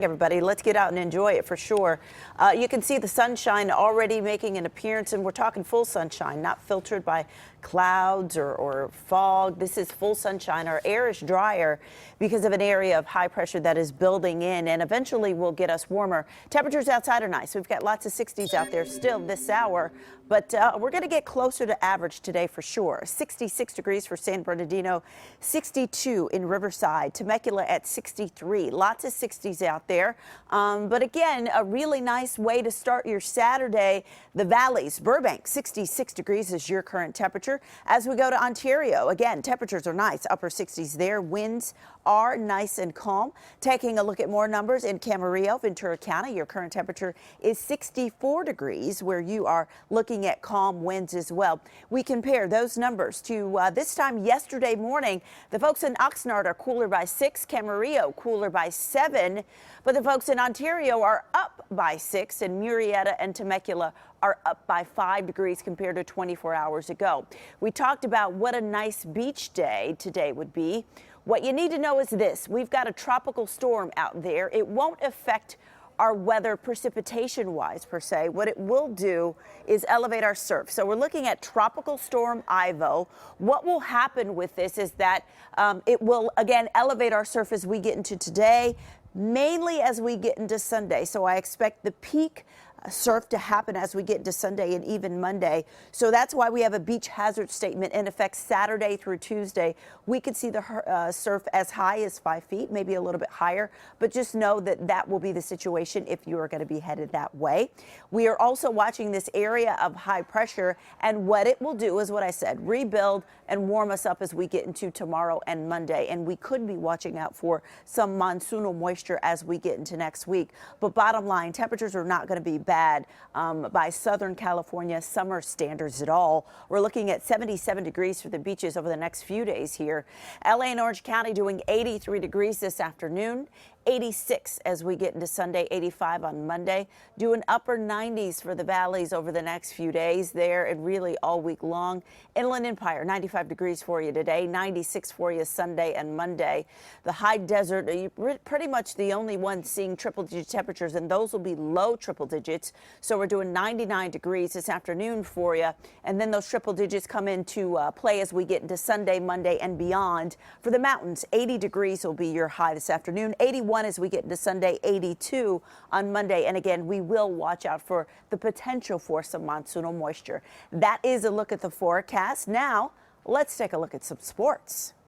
Everybody, let's get out and enjoy it for sure. You can see the sunshine already making an appearance, and we're talking full sunshine, not filtered by clouds or fog. This is full sunshine. Our air is drier because of an area of high pressure that is building in, and eventually will get us warmer. Temperatures outside are nice. We've got lots of 60s out there still this hour, but we're going to get closer to average today for sure. 66 degrees for San Bernardino, 62 in Riverside, Temecula at 63. Lots of 60s out there. But again, a really nice way to start your Saturday. The valleys, Burbank, 66 degrees is your current temperature. As we go to Ontario, again, temperatures are nice, upper 60s there. Winds are nice and calm. Taking a look at more numbers in Camarillo, Ventura County, your current temperature is 64 degrees, where you are looking at calm winds as well. We compare those numbers to this time yesterday morning. The folks in Oxnard are cooler by 6, Camarillo cooler by 7, but the folks in Ontario are up by 6, and Murrieta and Temecula are up by 5 degrees compared to 24 hours ago. We talked about what a nice beach day today would be. What you need to know is this: we've got a tropical storm out there. It won't affect our weather precipitation wise per se. What it will do is elevate our surf. So we're looking at Tropical Storm Ivo. What will happen with this is that it will again elevate our surf as we get into today, mainly as we get into Sunday. So I expect the peak surf to happen as we get into Sunday and even Monday. So that's why we have a beach hazard statement in effect Saturday through Tuesday. We could see the surf as high as 5 feet, maybe a little bit higher, but just know that that will be the situation if you are going to be headed that way. We are also watching this area of high pressure, and what it will do is what I said: rebuild and warm us up as we get into tomorrow and Monday. And we could be watching out for some monsoonal moisture as we get into next week. But bottom line, temperatures are not going to be bad by Southern California summer standards at all. We're looking at 77 degrees for the beaches over the next few days here. LA and Orange County doing 83 degrees this afternoon. 86 as we get into Sunday, 85 on Monday. Doing upper 90s for the valleys over the next few days there, and really all week long. Inland Empire, 95 degrees for you today, 96 for you Sunday and Monday. The high desert, you're pretty much the only one seeing triple-digit temperatures, and those will be low triple digits. So we're doing 99 degrees this afternoon for you, and then those triple digits come into play as we get into Sunday, Monday, and beyond. For the mountains, 80 degrees will be your high this afternoon, 81 as we get into Sunday, 82 on Monday. And again, we will watch out for the potential for some monsoonal moisture. That is a look at the forecast. Now, let's take a look at some sports.